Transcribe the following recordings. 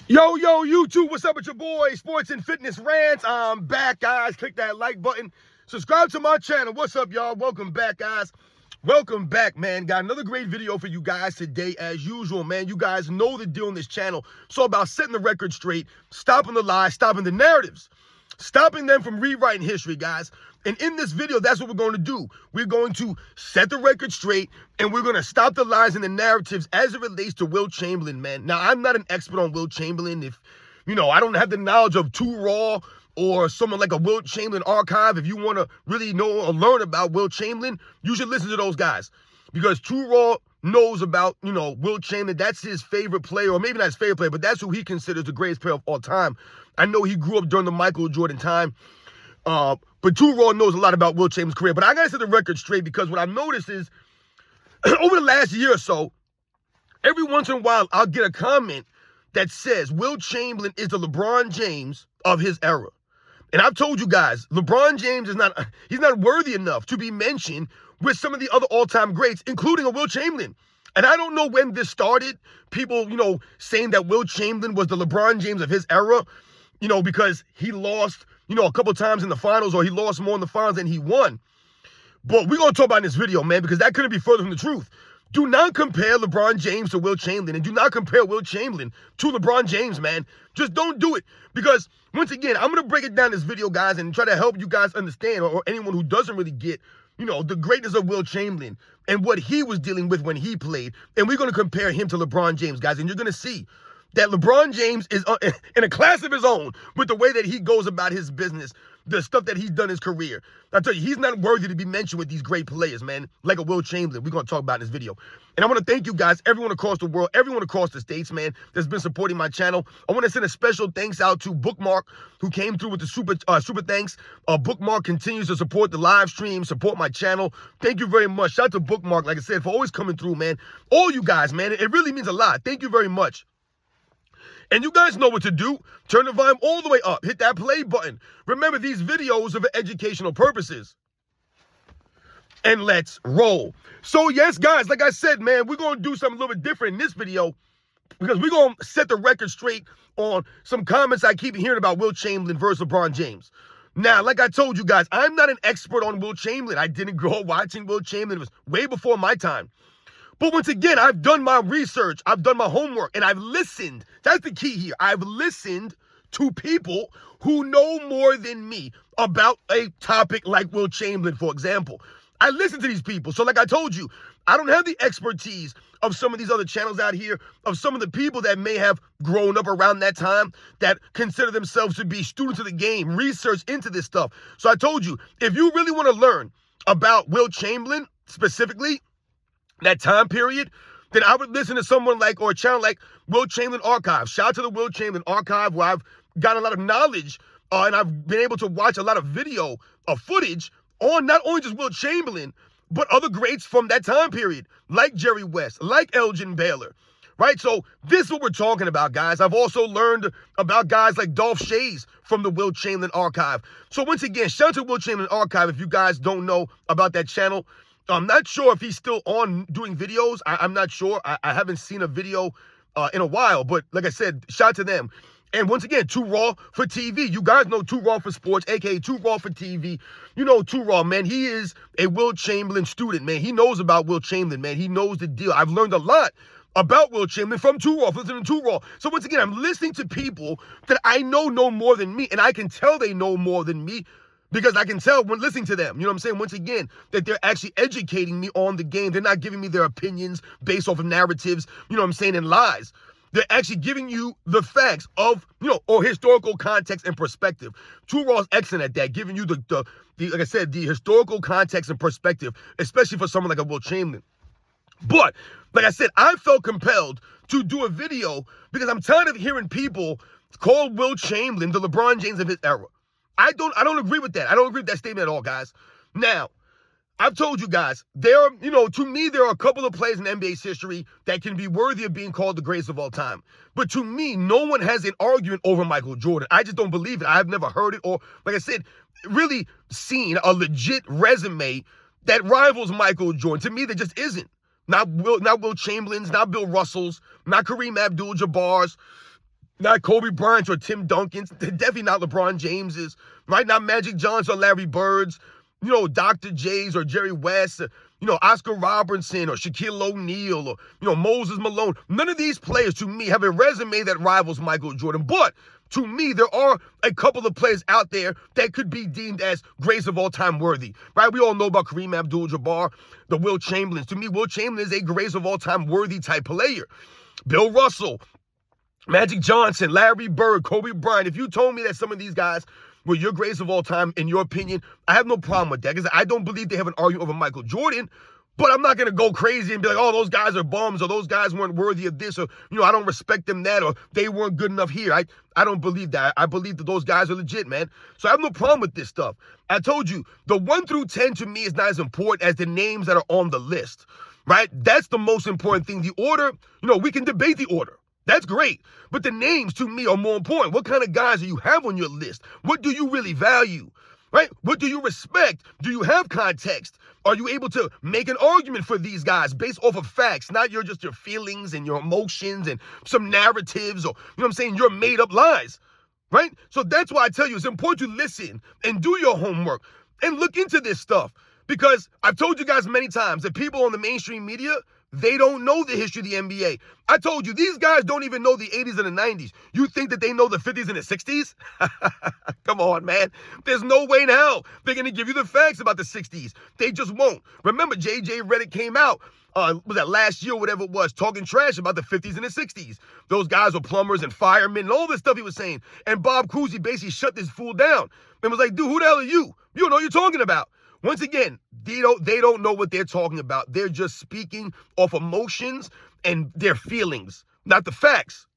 Yo, YouTube, what's up with your boy, Sports and Fitness Rants? I'm back, guys. Click that like button. Subscribe to my channel. What's up, y'all? Welcome back, guys. Welcome back, man. Got another great video for you guys today, as usual, man. You guys know the deal on this channel. It's all about setting the record straight, stopping the lies, stopping the narratives, stopping them from rewriting history, guys. And in this video, that's what we're going to do. We're going to set the record straight, and we're going to stop the lies and the narratives as it relates to Wilt Chamberlain, man. Now, I'm not an expert on Wilt Chamberlain. If, I don't have the knowledge of Too Raw or someone like a Wilt Chamberlain archive. If you want to really know or learn about Wilt Chamberlain, you should listen to those guys. Because Too Raw knows about, Wilt Chamberlain. That's his favorite player, or maybe not his favorite player, but that's who he considers the greatest player of all time. I know he grew up during the Michael Jordan time. But Too Raw knows a lot about Wilt Chamberlain's career. But I got to set the record straight, because what I've noticed is over the last year or so, every once in a while, I'll get a comment that says Wilt Chamberlain is the LeBron James of his era. And I've told you guys, LeBron James he's not worthy enough to be mentioned with some of the other all-time greats, including a Wilt Chamberlain. And I don't know when this started. People, saying that Wilt Chamberlain was the LeBron James of his era, because he lost, a couple times in the finals, or he lost more in the finals than he won. But we're going to talk about in this video, man, because that couldn't be further from the truth. Do not compare LeBron James to Wilt Chamberlain, and do not compare Wilt Chamberlain to LeBron James, man. Just don't do it. Because, once again, I'm going to break it down in this video, guys, and try to help you guys understand, or anyone who doesn't really get, the greatness of Wilt Chamberlain and what he was dealing with when he played. And we're going to compare him to LeBron James, guys, and you're going to see that LeBron James is in a class of his own with the way that he goes about his business, the stuff that he's done in his career. I tell you, he's not worthy to be mentioned with these great players, man, like a Wilt Chamberlain. We're going to talk about in this video. And I want to thank you guys, everyone across the world, everyone across the states, man, that's been supporting my channel. I want to send a special thanks out to Bookmark, who came through with the super thanks. Bookmark continues to support the live stream, support my channel. Thank you very much. Shout out to Bookmark, like I said, for always coming through, man. All you guys, man, it really means a lot. Thank you very much. And you guys know what to do. Turn the volume all the way up. Hit that play button. Remember, these videos are for educational purposes. And let's roll. So, yes, guys, like I said, man, we're going to do something a little bit different in this video, because we're going to set the record straight on some comments I keep hearing about Wilt Chamberlain versus LeBron James. Now, like I told you guys, I'm not an expert on Wilt Chamberlain. I didn't grow up watching Wilt Chamberlain. It was way before my time. But once again, I've done my research, I've done my homework, and I've listened. That's the key here. I've listened to people who know more than me about a topic like Wilt Chamberlain, for example. I listen to these people. So like I told you, I don't have the expertise of some of these other channels out here, of some of the people that may have grown up around that time, that consider themselves to be students of the game, research into this stuff. So I told you, if you really want to learn about Wilt Chamberlain specifically, that time period, then I would listen to someone like, or a channel like Wilt Chamberlain Archive. Shout out to the Wilt Chamberlain Archive, where I've got a lot of knowledge, and I've been able to watch a lot of video of footage on not only just Wilt Chamberlain, but other greats from that time period, like Jerry West, like Elgin Baylor, right? So this is what we're talking about, guys. I've also learned about guys like Dolph Schayes from the Wilt Chamberlain Archive. So once again, shout out to Wilt Chamberlain Archive. If you guys don't know about that channel, I'm not sure if he's still on doing videos. I'm not sure. I haven't seen a video in a while. But like I said, shout out to them. And once again, Too Raw for TV. You guys know Too Raw for Sports, a.k.a. Too Raw for TV. You know Too Raw, man. He is a Wilt Chamberlain student, man. He knows about Wilt Chamberlain, man. He knows the deal. I've learned a lot about Wilt Chamberlain from Too Raw, from listening to Too Raw. So once again, I'm listening to people that I know more than me. And I can tell they know more than me, because I can tell when listening to them, you know what I'm saying? Once again, that they're actually educating me on the game. They're not giving me their opinions based off of narratives, you know what I'm saying, and lies. They're actually giving you the facts of, or historical context and perspective. Too Raw is excellent at that, giving you the like I said, the historical context and perspective, especially for someone like a Wilt Chamberlain. But, like I said, I felt compelled to do a video because I'm tired of hearing people call Wilt Chamberlain the LeBron James of his era. I don't agree with that. I don't agree with that statement at all, guys. Now, I've told you guys, to me, there are a couple of players in NBA's history that can be worthy of being called the greatest of all time. But to me, no one has an argument over Michael Jordan. I just don't believe it. I've never heard it, or, like I said, really seen a legit resume that rivals Michael Jordan. To me, there just isn't. Not Wilt Chamberlain's, not Bill Russell's, not Kareem Abdul-Jabbar's, Not Kobe Bryant or Tim Duncan's. Definitely not LeBron James's. Right? Not Magic Johnson or Larry Bird's. Dr. J's or Jerry West. Oscar Robertson or Shaquille O'Neal or, Moses Malone. None of these players, to me, have a resume that rivals Michael Jordan. But to me, there are a couple of players out there that could be deemed as greats of all time worthy, right? We all know about Kareem Abdul-Jabbar, the Wilt Chamberlains. To me, Wilt Chamberlain is a greats of all time worthy type player. Bill Russell, Magic Johnson, Larry Bird, Kobe Bryant. If you told me that some of these guys were your greatest of all time, in your opinion, I have no problem with that, because I don't believe they have an argument over Michael Jordan. But I'm not going to go crazy and be like, oh, those guys are bums, or those guys weren't worthy of this, or, I don't respect them that, or they weren't good enough here. I don't believe that. I believe that those guys are legit, man. So I have no problem with this stuff. I told you, the 1 through 10 to me is not as important as the names that are on the list, right? That's the most important thing. The order, we can debate the order. That's great. But the names, to me, are more important. What kind of guys do you have on your list? What do you really value? Right? What do you respect? Do you have context? Are you able to make an argument for these guys based off of facts, not just your feelings and your emotions and some narratives, or, your made up lies, right? So that's why I tell you, it's important to listen and do your homework and look into this stuff, because I've told you guys many times that people on the mainstream media, they don't know the history of the NBA. I told you, these guys don't even know the 80s and the 90s. You think that they know the 50s and the 60s? Come on, man. There's no way in hell they're going to give you the facts about the 60s. They just won't. Remember, J.J. Redick came out, was that last year, whatever it was, talking trash about the 50s and the 60s. Those guys were plumbers and firemen and all this stuff he was saying. And Bob Cousy basically shut this fool down and was like, dude, who the hell are you? You don't know what you're talking about. Once again, they don't know what they're talking about. They're just speaking off emotions and their feelings, not the facts.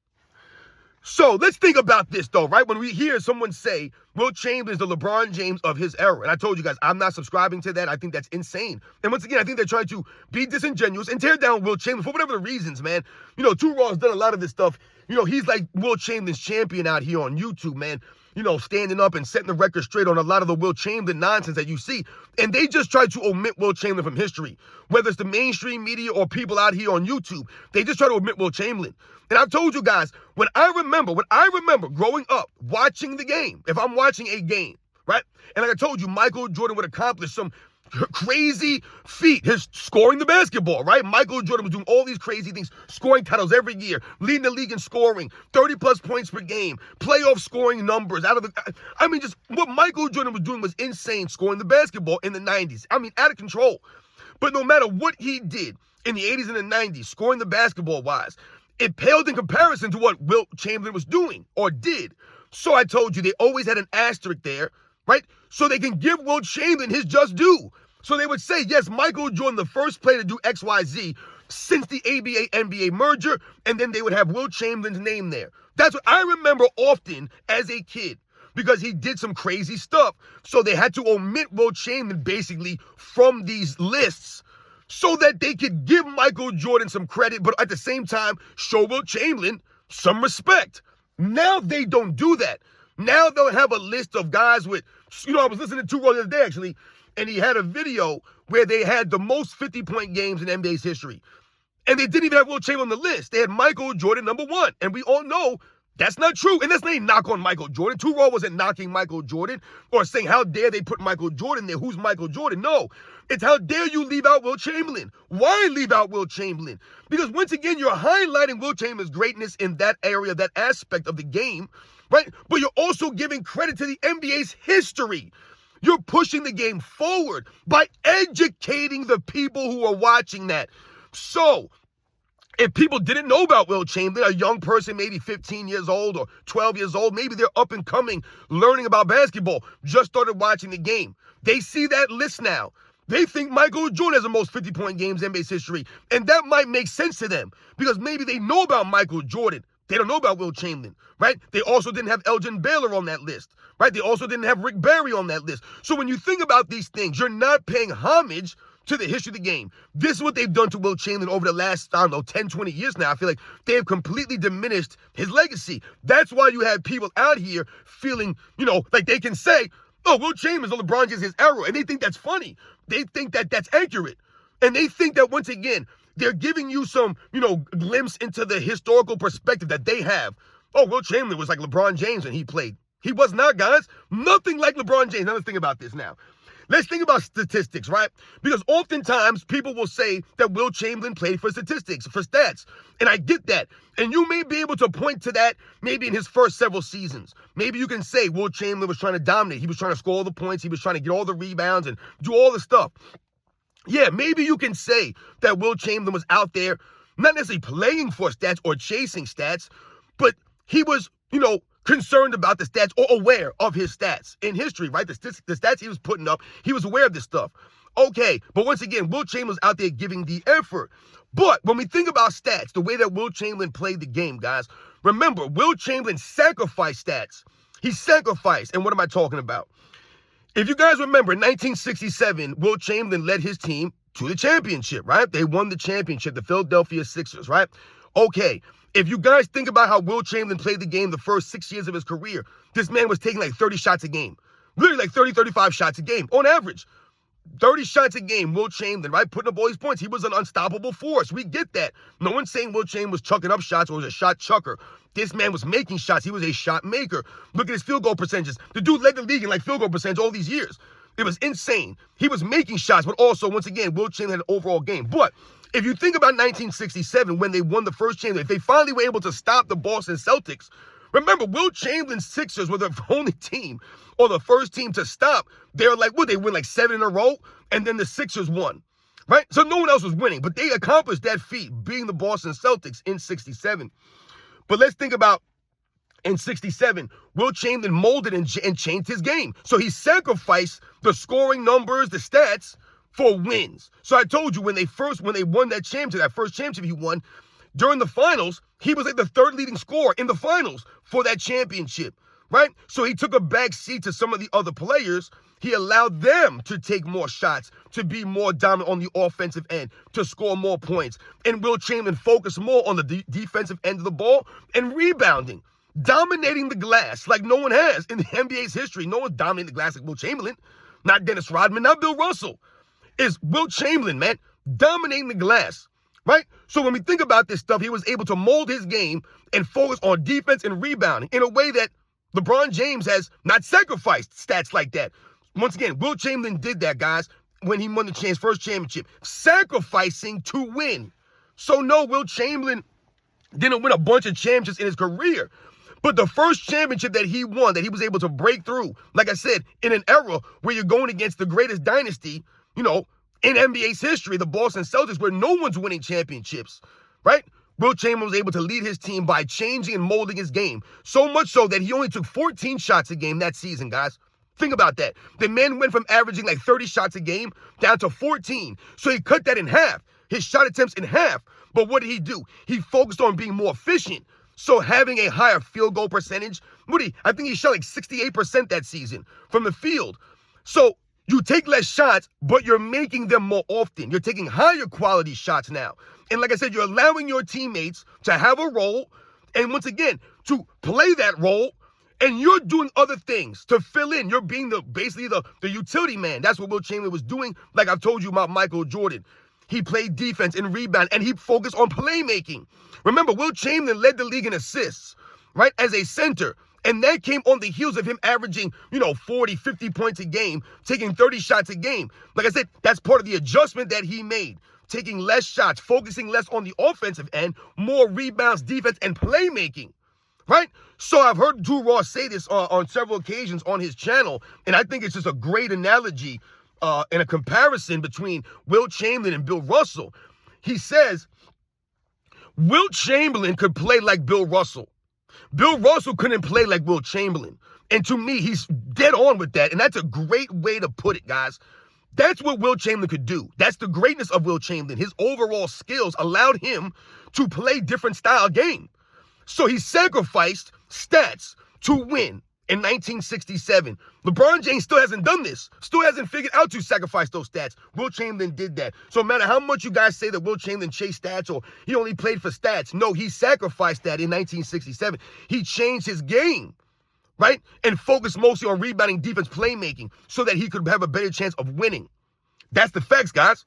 So let's think about this, though, right? When we hear someone say, Wilt Chamberlain is the LeBron James of his era, and I told you guys, I'm not subscribing to that. I think that's insane. And once again, I think they're trying to be disingenuous and tear down Wilt Chamberlain for whatever the reasons, man. Too Raw's done a lot of this stuff. He's like Wilt Chamberlain's champion out here on YouTube, man. Standing up and setting the record straight on a lot of the Wilt Chamberlain nonsense that you see. And they just try to omit Wilt Chamberlain from history. Whether it's the mainstream media or people out here on YouTube, they just try to omit Wilt Chamberlain. And I've told you guys, when I remember growing up, watching the game, if I'm watching a game, right? And like I told you, Michael Jordan would accomplish some crazy feat, his scoring the basketball, right? Michael Jordan was doing all these crazy things, scoring titles every year, leading the league in scoring, 30-plus points per game, playoff scoring numbers just what Michael Jordan was doing was insane, scoring the basketball in the 90s. Out of control. But no matter what he did in the 80s and the 90s, scoring the basketball-wise, it paled in comparison to what Wilt Chamberlain was doing or did. So I told you, they always had an asterisk there, right? So they can give Wilt Chamberlain his just due. So they would say, yes, Michael Jordan, the first player to do X, Y, Z since the ABA-NBA merger, and then they would have Wilt Chamberlain's name there. That's what I remember often as a kid, because he did some crazy stuff. So they had to omit Wilt Chamberlain basically from these lists so that they could give Michael Jordan some credit, but at the same time, show Wilt Chamberlain some respect. Now they don't do that. Now they'll have a list of guys with, I was listening to Raw the other day, actually, and he had a video where they had the most 50-point games in NBA's history. And they didn't even have Wilt Chamberlain on the list. They had Michael Jordan number 1. And we all know that's not true. And that's not a knock on Michael Jordan. Too Raw wasn't knocking Michael Jordan or saying, how dare they put Michael Jordan there? Who's Michael Jordan? No. It's how dare you leave out Wilt Chamberlain? Why leave out Wilt Chamberlain? Because once again, you're highlighting Wilt Chamberlain's greatness in that area, that aspect of the game, right? But you're also giving credit to the NBA's history. You're pushing the game forward by educating the people who are watching that. So, if people didn't know about Wilt Chamberlain, a young person, maybe 15 years old or 12 years old, maybe they're up and coming, learning about basketball, just started watching the game. They see that list now. They think Michael Jordan has the most 50-point games in NBA's history. And that might make sense to them because maybe they know about Michael Jordan. They don't know about Wilt Chamberlain, right? They also didn't have Elgin Baylor on that list, right? They also didn't have Rick Barry on that list. So when you think about these things, you're not paying homage to the history of the game. This is what they've done to Wilt Chamberlain over the last, 10, 20 years now. I feel like they have completely diminished his legacy. That's why you have people out here feeling, like they can say, oh, Wilt Chamberlain is LeBron James his era. And they think that's funny. They think that that's accurate. And they think that, once again, they're giving you some, glimpse into the historical perspective that they have. Oh, Wilt Chamberlain was like LeBron James when he played. He was not, guys. Nothing like LeBron James. Now let's think about this now. Let's think about statistics, right? Because oftentimes people will say that Wilt Chamberlain played for statistics, for stats. And I get that. And you may be able to point to that maybe in his first several seasons. Maybe you can say Wilt Chamberlain was trying to dominate. He was trying to score all the points. He was trying to get all the rebounds and do all the stuff. Yeah, maybe you can say that Wilt Chamberlain was out there not necessarily playing for stats or chasing stats, but he was, concerned about the stats or aware of his stats in history, right? The stats he was putting up, he was aware of this stuff. Okay, but once again, Wilt Chamberlain's out there giving the effort. But when we think about stats, the way that Wilt Chamberlain played the game, guys, remember, Wilt Chamberlain sacrificed stats. He sacrificed. And what am I talking about? If you guys remember, in 1967, Wilt Chamberlain led his team to the championship, right? They won the championship, the Philadelphia Sixers, right? Okay, if you guys think about how Wilt Chamberlain played the game the first 6 years of his career, this man was taking like 30 shots a game. Literally like 30, 35 shots a game on average. 30 shots a game, Wilt Chamberlain, right? Putting up all these points. He was an unstoppable force. We get that. No one's saying Wilt Chamberlain was chucking up shots or was a shot chucker. This man was making shots. He was a shot maker. Look at his field goal percentages. The dude led the league in like field goal percentage all these years. It was insane. He was making shots, but also, once again, Wilt Chamberlain had an overall game. But if you think about 1967, when they won the first championship, if they finally were able to stop the Boston Celtics, remember, Wilt Chamberlain's Sixers were the only team or the first team to stop. They were like, they win like 7 in a row, and then the Sixers won, right? So no one else was winning, but they accomplished that feat, being the Boston Celtics in 67. But let's think about in 67, Wilt Chamberlain molded and changed his game. So he sacrificed the scoring numbers, the stats, for wins. So I told you when they won that championship, that first championship he won, during the finals, he was like the third leading scorer in the finals for that championship, right? So he took a back seat to some of the other players. He allowed them to take more shots, to be more dominant on the offensive end, to score more points. And Wilt Chamberlain focused more on the defensive end of the ball and rebounding, dominating the glass like no one has in the NBA's history. No one's dominating the glass like Wilt Chamberlain. Not Dennis Rodman, not Bill Russell. Is Wilt Chamberlain, man, dominating the glass, right? So when we think about this stuff, he was able to mold his game and focus on defense and rebounding in a way that LeBron James has not sacrificed stats like that. Once again, Wilt Chamberlain did that, guys, when he won the first championship, sacrificing to win. So no, Wilt Chamberlain didn't win a bunch of championships in his career. But the first championship that he won, that he was able to break through, like I said, in an era where you're going against the greatest dynasty, in NBA's history, the Boston Celtics, where no one's winning championships, right? Wilt Chamberlain was able to lead his team by changing and molding his game. So much so that he only took 14 shots a game that season, guys. Think about that. The man went from averaging like 30 shots a game down to 14. So he cut that in half, his shot attempts in half. But what did he do? He focused on being more efficient. So having a higher field goal percentage, I think he shot like 68% that season from the field. So you take less shots, but you're making them more often. You're taking higher quality shots now. And like I said, you're allowing your teammates to have a role, and once again, to play that role, and you're doing other things to fill in. You're being basically the utility man. That's what Wilt Chamberlain was doing, like I've told you about Michael Jordan. He played defense and rebound, and he focused on playmaking. Remember, Wilt Chamberlain led the league in assists, right, as a center. And that came on the heels of him averaging, 40, 50 points a game, taking 30 shots a game. Like I said, that's part of the adjustment that he made. Taking less shots, focusing less on the offensive end, more rebounds, defense, and playmaking, right? So I've heard Drew Ross say this on several occasions on his channel, and I think it's just a great analogy and a comparison between Wilt Chamberlain and Bill Russell. He says, Wilt Chamberlain could play like Bill Russell. Bill Russell couldn't play like Wilt Chamberlain. And to me, he's dead on with that. And that's a great way to put it, guys. That's what Wilt Chamberlain could do. That's the greatness of Wilt Chamberlain. His overall skills allowed him to play different style game. So he sacrificed stats to win in 1967. LeBron James still hasn't done this. Still hasn't figured out to sacrifice those stats. Wilt Chamberlain did that. So no matter how much you guys say that Wilt Chamberlain chased stats or he only played for stats, no, he sacrificed that in 1967. He changed his game, right? And focused mostly on rebounding, defense, playmaking so that he could have a better chance of winning. That's the facts, guys.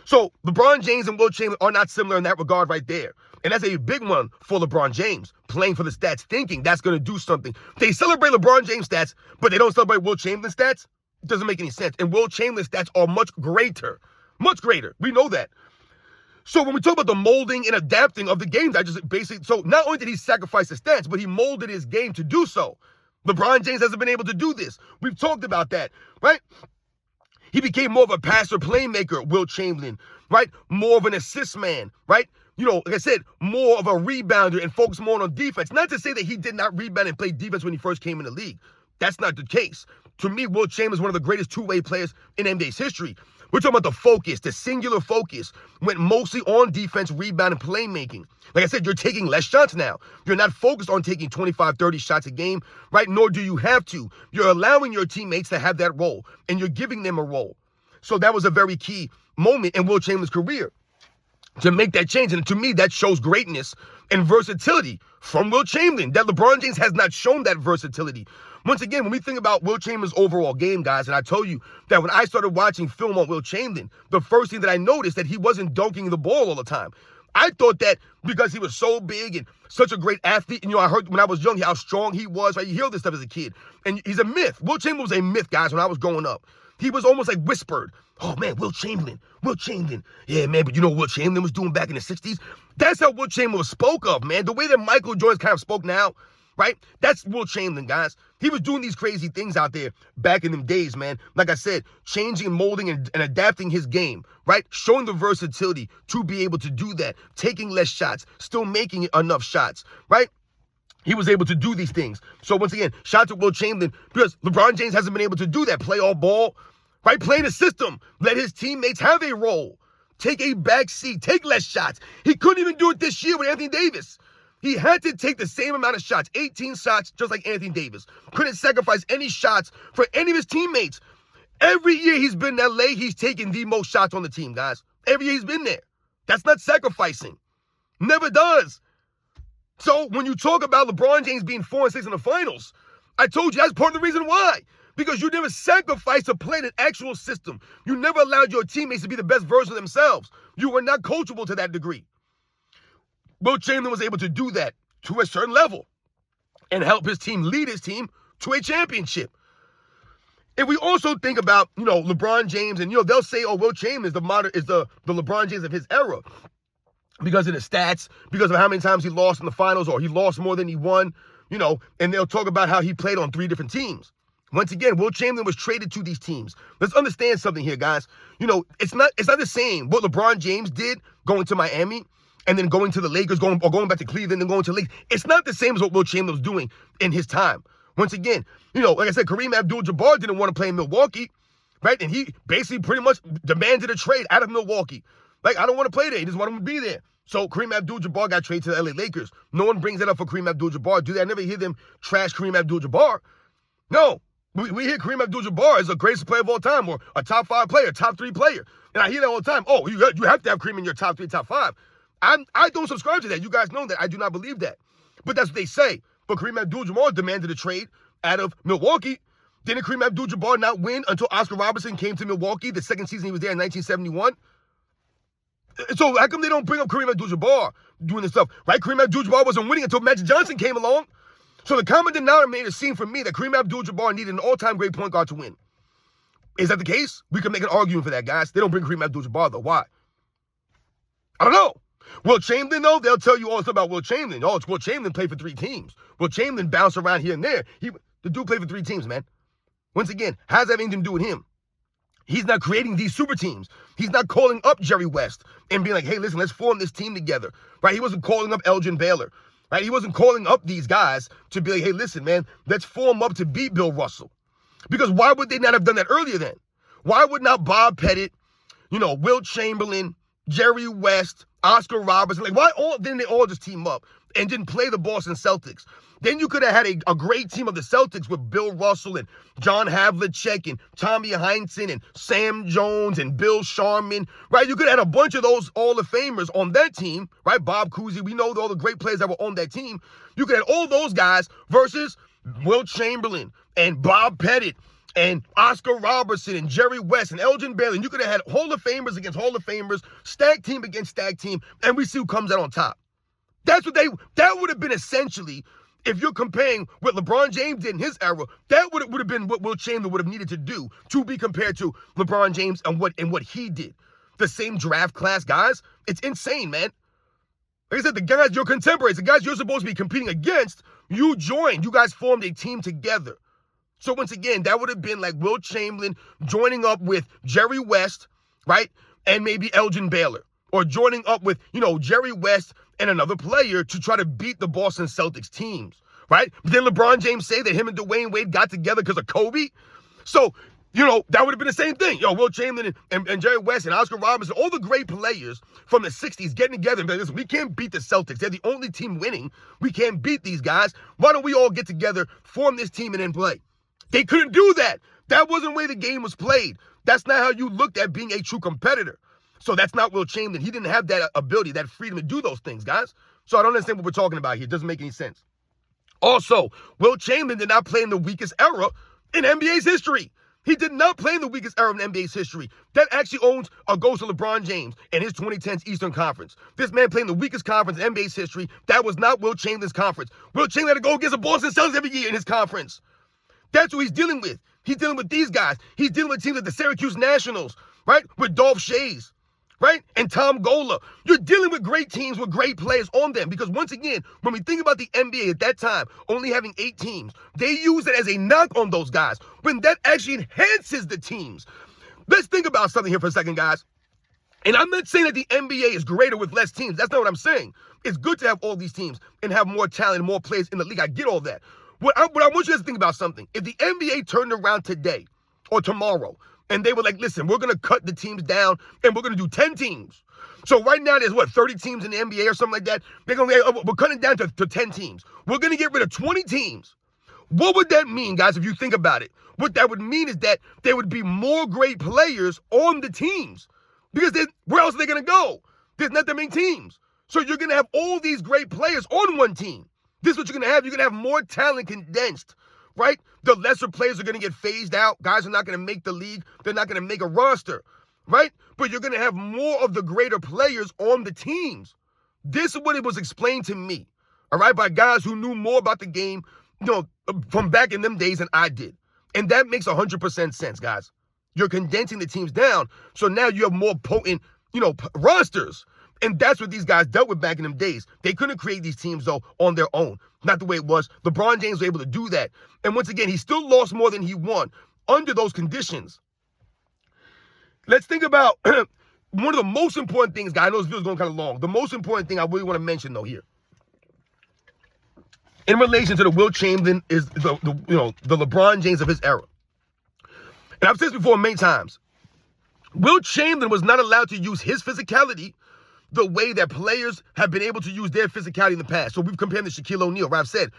So LeBron James and Wilt Chamberlain are not similar in that regard right there. And that's a big one for LeBron James, playing for the stats, thinking that's going to do something. They celebrate LeBron James stats, but they don't celebrate Wilt Chamberlain stats. It doesn't make any sense. And Wilt Chamberlain stats are much greater. Much greater. We know that. So when we talk about the molding and adapting of the games, so not only did he sacrifice his stats, but he molded his game to do so. LeBron James hasn't been able to do this. We've talked about that, right? He became more of a passer playmaker, Wilt Chamberlain, right? More of an assist man, right? You know, like I said, more of a rebounder and focus more on defense. Not to say that he did not rebound and play defense when he first came in the league. That's not the case. To me, Wilt Chamberlain is one of the greatest two-way players in NBA's history. We're talking about the focus, the singular focus, went mostly on defense, rebound, and playmaking. Like I said, you're taking less shots now. You're not focused on taking 25, 30 shots a game, right? Nor do you have to. You're allowing your teammates to have that role, and you're giving them a role. So that was a very key moment in Wilt Chamberlain's career to make that change. And to me, that shows greatness and versatility from Wilt Chamberlain, that LeBron James has not shown that versatility. Once again, when we think about Wilt Chamberlain's overall game, guys, and I told you that when I started watching film on Wilt Chamberlain, the first thing that I noticed that he wasn't dunking the ball all the time. I thought that because he was so big and such a great athlete, and, you know, I heard when I was young how strong he was, right? You hear this stuff as a kid, and he's a myth. Wilt Chamberlain was a myth, guys, when I was growing up. He was almost like whispered, oh, man, Wilt Chamberlain. Yeah, man, but you know what Wilt Chamberlain was doing back in the 60s? That's how Wilt Chamberlain was spoke of, man. The way that Michael Jordan kind of spoke now, right? That's Wilt Chamberlain, guys. He was doing these crazy things out there back in them days, man. Like I said, changing and molding and adapting his game, right? Showing the versatility to be able to do that, taking less shots, still making enough shots, right? He was able to do these things. So once again, shout out to Wilt Chamberlain, because LeBron James hasn't been able to do that. Play all ball, right? Play the system. Let his teammates have a role. Take a back seat. Take less shots. He couldn't even do it this year with Anthony Davis. He had to take the same amount of shots, 18 shots, just like Anthony Davis. Couldn't sacrifice any shots for any of his teammates. Every year he's been in LA, he's taken the most shots on the team, guys. Every year he's been there. That's not sacrificing. Never does. So when you talk about LeBron James being 4-6 in the finals, I told you that's part of the reason why. Because you never sacrificed to play in an actual system. You never allowed your teammates to be the best version of themselves. You were not coachable to that degree. Wilt Chamberlain was able to do that to a certain level and help his team lead his team to a championship. If we also think about, you know, LeBron James, and, you know, they'll say, oh, Wilt Chamberlain is the LeBron James of his era because of the stats, because of how many times he lost in the finals, or he lost more than he won, you know, and they'll talk about how he played on 3 different teams. Once again, Wilt Chamberlain was traded to these teams. Let's understand something here, guys. You know, it's not the same what LeBron James did going to Miami and then going to the Lakers, going back to Cleveland and going to the Lakers. It's not the same as what Wilt Chamberlain was doing in his time. Once again, you know, like I said, Kareem Abdul-Jabbar didn't want to play in Milwaukee, right? And he basically pretty much demanded a trade out of Milwaukee. Like, I don't want to play there. He just want him to be there. So Kareem Abdul-Jabbar got traded to the LA Lakers. No one brings that up for Kareem Abdul-Jabbar. Do they? I never hear them trash Kareem Abdul-Jabbar. No. We hear Kareem Abdul-Jabbar as the greatest player of all time, or a top 5 player, top 3 player. And I hear that all the time. Oh, you have to have Kareem in your top 3, top 5. I don't subscribe to that. You guys know that. I do not believe that. But that's what they say. But Kareem Abdul-Jabbar demanded a trade out of Milwaukee. Didn't Kareem Abdul-Jabbar not win until Oscar Robertson came to Milwaukee the second season he was there in 1971? So how come they don't bring up Kareem Abdul-Jabbar doing this stuff? Right? Kareem Abdul-Jabbar wasn't winning until Magic Johnson came along. So the common denominator seemed for me that Kareem Abdul-Jabbar needed an all-time great point guard to win. Is that the case? We can make an argument for that, guys. They don't bring Kareem Abdul-Jabbar, though. Why? I don't know. Wilt Chamberlain, though, they'll tell you all this about Wilt Chamberlain. Oh, it's Wilt Chamberlain played for 3 teams. Wilt Chamberlain bounced around here and there. The dude played for 3 teams, man. Once again, how does that have anything to do with him? He's not creating these super teams. He's not calling up Jerry West and being like, hey, listen, let's form this team together. Right? He wasn't calling up Elgin Baylor. Right? He wasn't calling up these guys to be like, hey, listen, man, let's form up to beat Bill Russell. Because why would they not have done that earlier then? Why would not Bob Pettit, you know, Wilt Chamberlain, Jerry West, Oscar Robertson, like, why didn't they all just team up and didn't play the Boston Celtics? Then you could have had a great team of the Celtics with Bill Russell and John Havlicek and Tommy Heinsohn and Sam Jones and Bill Sharman, right? You could have had a bunch of those Hall of Famers on that team, right? Bob Cousy, we know all the great players that were on that team. You could have all those guys versus Wilt Chamberlain and Bob Pettit and Oscar Robertson and Jerry West and Elgin Baylor. And you could have had Hall of Famers against Hall of Famers, stack team against stack team, and we see who comes out on top. That would have been essentially, if you're comparing what LeBron James did in his era, that would have been what Wilt Chamberlain would have needed to do to be compared to LeBron James and what he did. The same draft class, guys. It's insane, man. Like I said, the guys, your contemporaries, the guys you're supposed to be competing against, you joined. You guys formed a team together. So once again, that would have been like Wilt Chamberlain joining up with Jerry West, right? And maybe Elgin Baylor. Or joining up with, Jerry West and another player to try to beat the Boston Celtics teams, right? But then LeBron James say that him and Dwayne Wade got together because of Kobe. So, that would have been the same thing. Wilt Chamberlain and Jerry West and Oscar Robertson, all the great players from the 60s getting together and be like, listen, we can't beat the Celtics. They're the only team winning. We can't beat these guys. Why don't we all get together, form this team, and then play? They couldn't do that. That wasn't the way the game was played. That's not how you looked at being a true competitor. So that's not Wilt Chamberlain. He didn't have that ability, that freedom to do those things, guys. So I don't understand what we're talking about here. It doesn't make any sense. Also, Wilt Chamberlain did not play in the weakest era in NBA's history. He did not play in the weakest era in NBA's history. That actually goes to LeBron James and his 2010s Eastern Conference. This man played in the weakest conference in NBA's history. That was not Wilt Chamberlain's conference. Wilt Chamberlain had to go against the Boston Celtics every year in his conference. That's who he's dealing with. He's dealing with these guys. He's dealing with teams like the Syracuse Nationals, right? With Dolph Schayes, right? And Tom Gola. You're dealing with great teams with great players on them. Because once again, when we think about the NBA at that time, only having 8 teams, they use it as a knock on those guys when that actually enhances the teams. Let's think about something here for a second, guys. And I'm not saying that the NBA is greater with less teams. That's not what I'm saying. It's good to have all these teams and have more talent, more players in the league. I get all that. What I want you guys to think about something. If the NBA turned around today or tomorrow and they were like, listen, we're going to cut the teams down and we're going to do 10 teams. So right now there's 30 teams in the NBA or something like that. We're cutting it down to 10 teams. We're going to get rid of 20 teams. What would that mean, guys, if you think about it? What that would mean is that there would be more great players on the teams. Because where else are they going to go? There's not that many teams. So you're going to have all these great players on one team. This is what you're going to have. You're going to have more talent condensed, right? The lesser players are going to get phased out. Guys are not going to make the league. They're not going to make a roster, right? But you're going to have more of the greater players on the teams. This is what it was explained to me, all right, by guys who knew more about the game, from back in them days than I did. And that makes 100% sense, guys. You're condensing the teams down, so now you have more potent, rosters. And that's what these guys dealt with back in them days. They couldn't create these teams, though, on their own. Not the way it was. LeBron James was able to do that. And once again, he still lost more than he won under those conditions. Let's think about one of the most important things, guys. I know this video is going kind of long. The most important thing I really want to mention, though, here, in relation to the Wilt Chamberlain, is the LeBron James of his era. And I've said this before many times. Wilt Chamberlain was not allowed to use his physicality the way that players have been able to use their physicality in the past. So we've compared to Shaquille O'Neal, where I've said,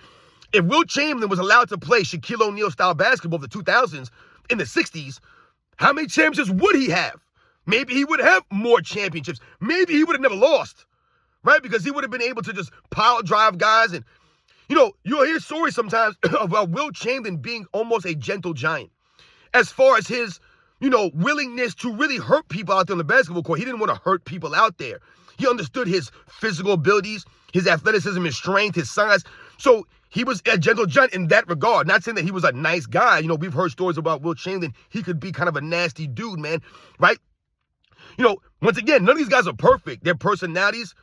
if Wilt Chamberlain was allowed to play Shaquille O'Neal style basketball of the 2000s in the 60s, how many championships would he have? Maybe he would have more championships. Maybe he would have never lost, right? Because he would have been able to just pile drive guys. And, you'll hear stories sometimes about Wilt Chamberlain being almost a gentle giant. As far as his, willingness to really hurt people out there on the basketball court. He didn't want to hurt people out there. He understood his physical abilities, his athleticism, his strength, his size. So he was a gentle giant in that regard. Not saying that he was a nice guy. We've heard stories about Wilt Chamberlain. He could be kind of a nasty dude, man, right? Once again, none of these guys are perfect. Their personalities,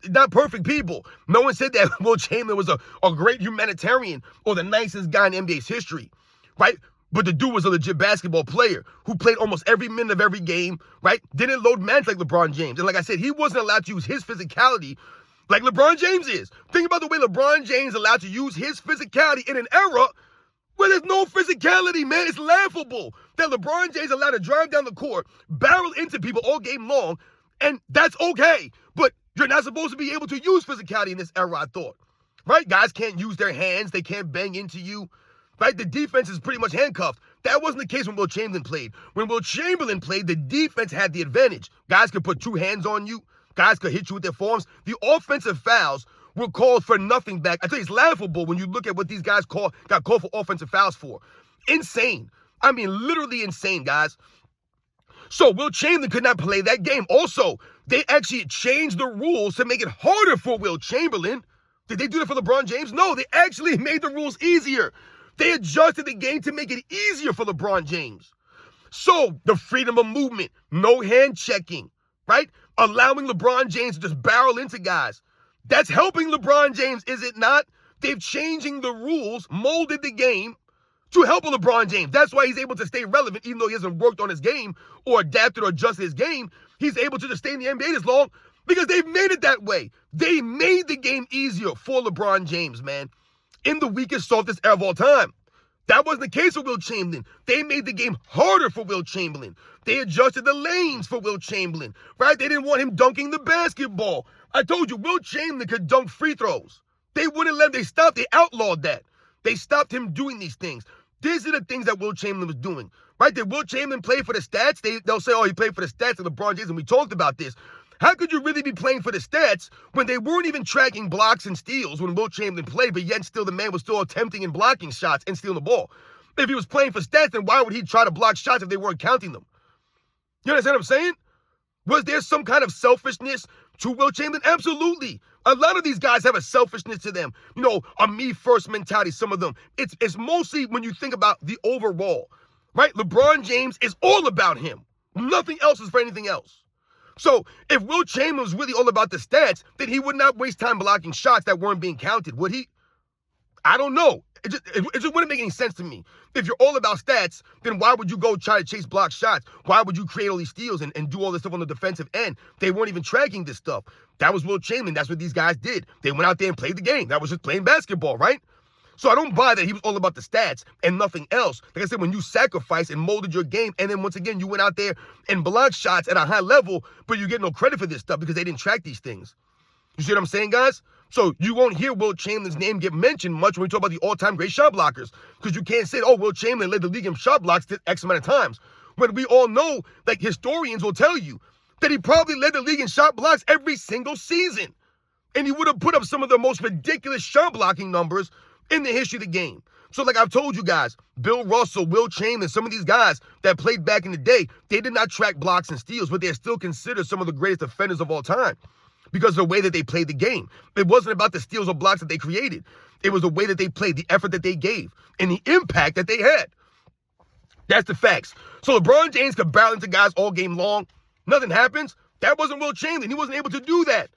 not perfect people. No one said that Wilt Chamberlain was a great humanitarian or the nicest guy in NBA's history, right? But the dude was a legit basketball player who played almost every minute of every game, right? Didn't load manage like LeBron James. And like I said, he wasn't allowed to use his physicality like LeBron James is. Think about the way LeBron James is allowed to use his physicality in an era where there's no physicality, man. It's laughable that LeBron James is allowed to drive down the court, barrel into people all game long, and that's okay. But you're not supposed to be able to use physicality in this era, I thought, right? Guys can't use their hands. They can't bang into you. Right? The defense is pretty much handcuffed. That wasn't the case when Wilt Chamberlain played. When Wilt Chamberlain played, the defense had the advantage. Guys could put 2 hands on you. Guys could hit you with their forearms. The offensive fouls were called for nothing back. I tell you, it's laughable when you look at what these guys got called for offensive fouls for. Insane. I mean, literally insane, guys. So Wilt Chamberlain could not play that game. Also, They actually changed the rules to make it harder for Wilt Chamberlain. Did they do that for LeBron James? No, they actually made the rules easier. They adjusted the game to make it easier for LeBron James. So, the freedom of movement, no hand checking, right? Allowing LeBron James to just barrel into guys. That's helping LeBron James, is it not? They've changing the rules, molded the game to help LeBron James. That's why he's able to stay relevant, even though he hasn't worked on his game or adapted or adjusted his game. He's able to just stay in the NBA this long because they've made it that way. They made the game easier for LeBron James, man, in the weakest, softest era of all time. That wasn't the case for Wilt Chamberlain. They made the game harder for Wilt Chamberlain. They adjusted the lanes for Wilt Chamberlain, right? They didn't want him dunking the basketball. I told you, Wilt Chamberlain could dunk free throws. They wouldn't let him. They stopped. They outlawed that. They stopped him doing these things. These are the things that Wilt Chamberlain was doing, right? Did Wilt Chamberlain play for the stats? They'll say, oh, he played for the stats of LeBron James, and we talked about this. How could you really be playing for the stats when they weren't even tracking blocks and steals when Wilt Chamberlain played, but yet still the man was still attempting and blocking shots and stealing the ball? If he was playing for stats, then why would he try to block shots if they weren't counting them? You understand what I'm saying? Was there some kind of selfishness to Wilt Chamberlain? Absolutely. A lot of these guys have a selfishness to them. You know, a me-first mentality, some of them. It's mostly when you think about the overall, right? LeBron James is all about him. Nothing else is for anything else. So if Wilt Chamberlain was really all about the stats, then he would not waste time blocking shots that weren't being counted, would he? I don't know. It just wouldn't make any sense to me. If you're all about stats, then why would you go try to chase block shots? Why would you create all these steals and do all this stuff on the defensive end? They weren't even tracking this stuff. That was Wilt Chamberlain. That's what these guys did. They went out there and played the game. That was just playing basketball, right? So I don't buy that he was all about the stats and nothing else. Like I said, when you sacrificed and molded your game, and then once again, you went out there and blocked shots at a high level, but you get no credit for this stuff because they didn't track these things. You see what I'm saying, guys? So you won't hear Wilt Chamberlain's name get mentioned much when we talk about the all-time great shot blockers, because you can't say, oh, Wilt Chamberlain led the league in shot blocks X amount of times. When we all know, like historians will tell you, that he probably led the league in shot blocks every single season. And he would have put up some of the most ridiculous shot blocking numbers in the history of the game. So like I've told you guys, Bill Russell, Wilt Chamberlain, some of these guys that played back in the day, they did not track blocks and steals, but they're still considered some of the greatest defenders of all time because of the way that they played the game. It wasn't about the steals or blocks that they created. It was the way that they played, the effort that they gave, and the impact that they had. That's the facts. So LeBron James could barrel into guys all game long. Nothing happens. That wasn't Wilt Chamberlain. He wasn't able to do that.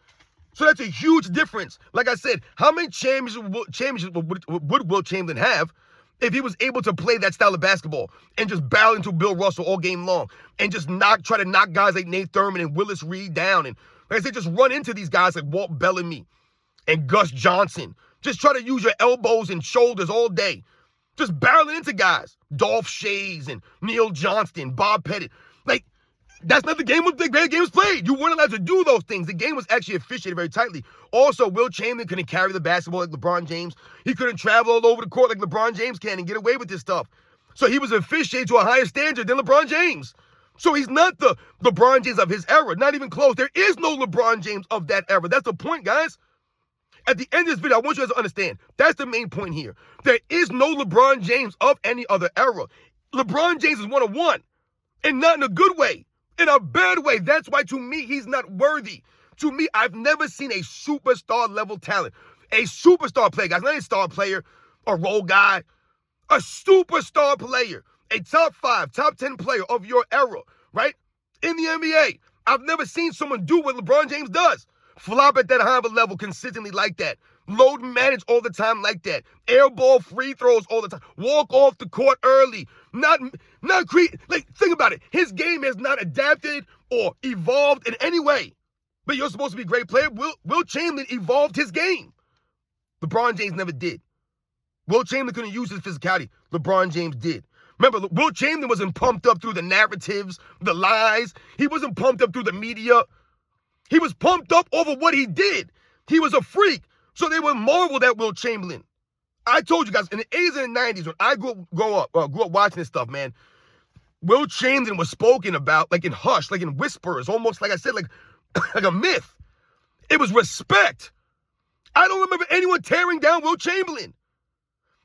So that's a huge difference. Like I said, how many championships would Wilt Chamberlain have if he was able to play that style of basketball and just barrel into Bill Russell all game long and just try to knock guys like Nate Thurman and Willis Reed down, and like I said, just run into these guys like Walt Bellamy and Gus Johnson. Just try to use your elbows and shoulders all day. Just barreling into guys. Dolph Shays and Neil Johnston, Bob Pettit. Like, that's not the game the great game was played. You weren't allowed to do those things. The game was actually officiated very tightly. Also, Wilt Chamberlain couldn't carry the basketball like LeBron James. He couldn't travel all over the court like LeBron James can and get away with this stuff. So he was officiated to a higher standard than LeBron James. So he's not the LeBron James of his era. Not even close. There is no LeBron James of that era. That's the point, guys. At the end of this video, I want you guys to understand. That's the main point here. There is no LeBron James of any other era. LeBron James is one-on-one, and not in a good way. In a bad way. That's why, to me, he's not worthy. To me, I've never seen a superstar level talent. A superstar player, guys. Not a star player, a role guy. A superstar player. A top 5, top 10 player of your era, right? In the NBA. I've never seen someone do what LeBron James does. Flop at that high of a level consistently like that. Load manage all the time like that. Air ball free throws all the time. Walk off the court early. Not create. Like, think about it. His game has not adapted or evolved in any way. But you're supposed to be a great player. Wilt Chamberlain evolved his game. LeBron James never did. Wilt Chamberlain couldn't use his physicality. LeBron James did. Remember, Wilt Chamberlain wasn't pumped up through the narratives, the lies. He wasn't pumped up through the media. He was pumped up over what he did. He was a freak. So they would marvel at Wilt Chamberlain. I told you guys, in the 80s and the 90s, when I grew up watching this stuff, man, Wilt Chamberlain was spoken about like in hush, like in whispers, almost like I said, like a myth. It was respect. I don't remember anyone tearing down Wilt Chamberlain.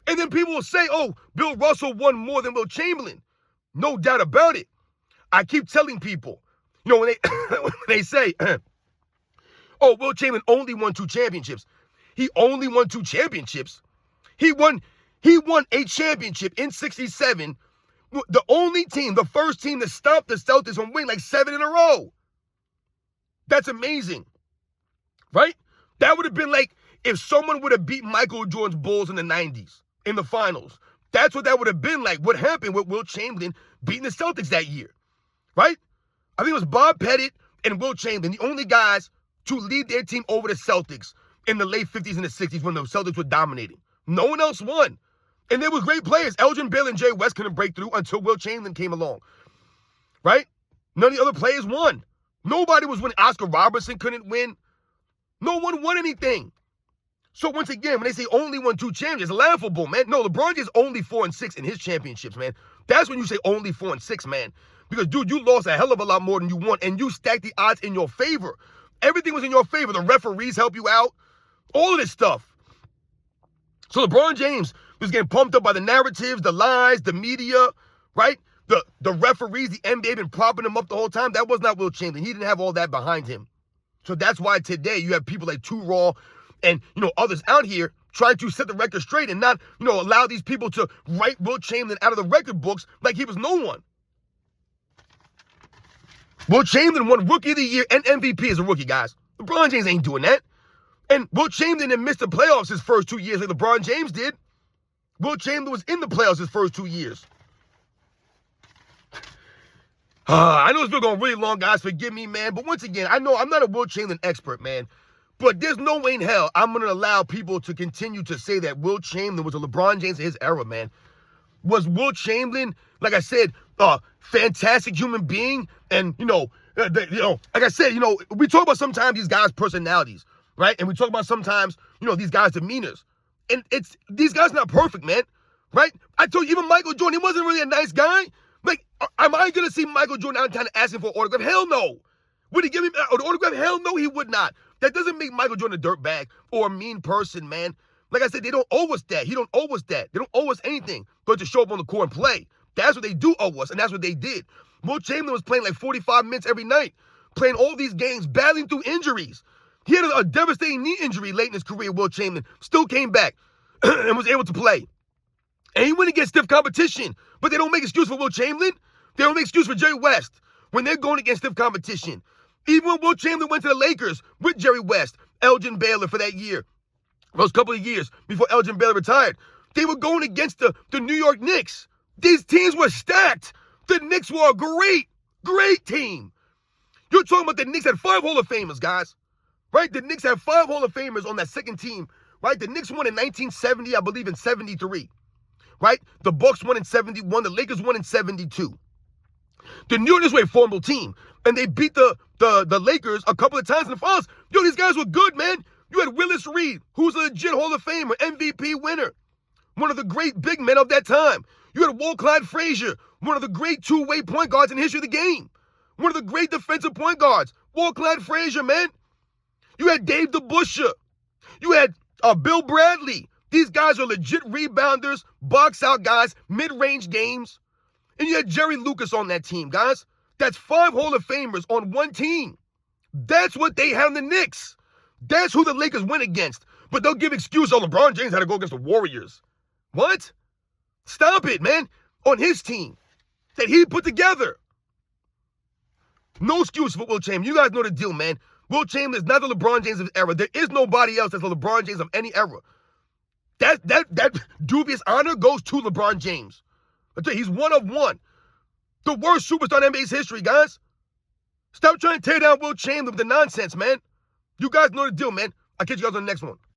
And then people will say, oh, Bill Russell won more than Wilt Chamberlain. No doubt about it. I keep telling people, when when they say, oh, Wilt Chamberlain only won 2 championships. He only won 2 championships. He won a championship in 67. The only team, the first team to stop the Celtics from winning like 7 in a row. That's amazing. Right? That would have been like if someone would have beat Michael Jordan's Bulls in the 90s in the finals. That's what that would have been like. What happened with Wilt Chamberlain beating the Celtics that year. Right? I think it was Bob Pettit and Wilt Chamberlain, the only guys to lead their team over the Celtics in the late 50s and the 60s when the Celtics were dominating. No one else won. And there were great players. Elgin Baylor and Jerry West couldn't break through until Wilt Chamberlain came along. Right? None of the other players won. Nobody was winning. Oscar Robertson couldn't win. No one won anything. So once again, when they say only won 2 championships, it's laughable, man. No, LeBron James only 4-6 in his championships, man. That's when you say only 4-6, man. Because, dude, you lost a hell of a lot more than you won, and you stacked the odds in your favor. Everything was in your favor. The referees help you out. All of this stuff. So LeBron James was getting pumped up by the narratives, the lies, the media, right? The referees, the NBA been propping him up the whole time. That was not Wilt Chamberlain. He didn't have all that behind him. So that's why today you have people like Too Raw and, others out here trying to set the record straight and not, allow these people to write Wilt Chamberlain out of the record books like he was no one. Wilt Chamberlain won Rookie of the Year and MVP as a rookie, guys. LeBron James ain't doing that. And Wilt Chamberlain didn't miss the playoffs his first 2 years like LeBron James did. Wilt Chamberlain was in the playoffs his first 2 years. I know it's been going really long, guys. Forgive me, man. But once again, I know I'm not a Wilt Chamberlain expert, man. But there's no way in hell I'm going to allow people to continue to say that Wilt Chamberlain was a LeBron James of his era, man. Was Wilt Chamberlain, like I said, a fantastic human being? And, like I said, we talk about sometimes these guys' personalities, right? And we talk about sometimes, these guys' demeanors. And these guys not perfect, man, right? I told you, even Michael Jordan, he wasn't really a nice guy. Like, am I going to see Michael Jordan out in town asking for an autograph? Hell no. Would he give me an autograph? Hell no, he would not. That doesn't make Michael Jordan a dirtbag or a mean person, man. Like I said, they don't owe us that. He don't owe us that. They don't owe us anything but to show up on the court and play. That's what they do owe us, and that's what they did. Wilt Chamberlain was playing like 45 minutes every night, playing all these games, battling through injuries. He had a devastating knee injury late in his career, Wilt Chamberlain. Still came back and was able to play. And he went against stiff competition. But they don't make excuse for Wilt Chamberlain. They don't make excuse for Jerry West when they're going against stiff competition. Even when Wilt Chamberlain went to the Lakers with Jerry West, Elgin Baylor for that year, those couple of years before Elgin Baylor retired, they were going against the New York Knicks. These teams were stacked. The Knicks were a great team. You're talking about the Knicks had 5 Hall of Famers, guys. Right? The Knicks had 5 Hall of Famers on that second team. Right? The Knicks won in 1970, I believe in 73. Right? The Bucks won in 71. The Lakers won in 72. The New York Knicks were a formidable team. And they beat the Lakers a couple of times in the finals. Yo, these guys were good, man. You had Willis Reed, who's a legit Hall of Famer, MVP winner. One of the great big men of that time. You had Walt Clyde Frazier, one of the great two-way point guards in the history of the game. One of the great defensive point guards. Walt Clyde Frazier, man. You had Dave DeBusschere. You had Bill Bradley. These guys are legit rebounders, box-out guys, mid-range games. And you had Jerry Lucas on that team, guys. That's 5 Hall of Famers on one team. That's what they have in the Knicks. That's who the Lakers went against. But they'll give excuse, oh, LeBron James had to go against the Warriors. What? Stop it, man. On his team that he put together. No excuse for Wilt Chamberlain. You guys know the deal, man. Wilt Chamberlain is not the LeBron James of his era. There is nobody else that's the LeBron James of any era. That dubious honor goes to LeBron James. I tell you, he's one of one. The worst superstar in NBA's history, guys. Stop trying to tear down Wilt Chamberlain with the nonsense, man. You guys know the deal, man. I'll catch you guys on the next one.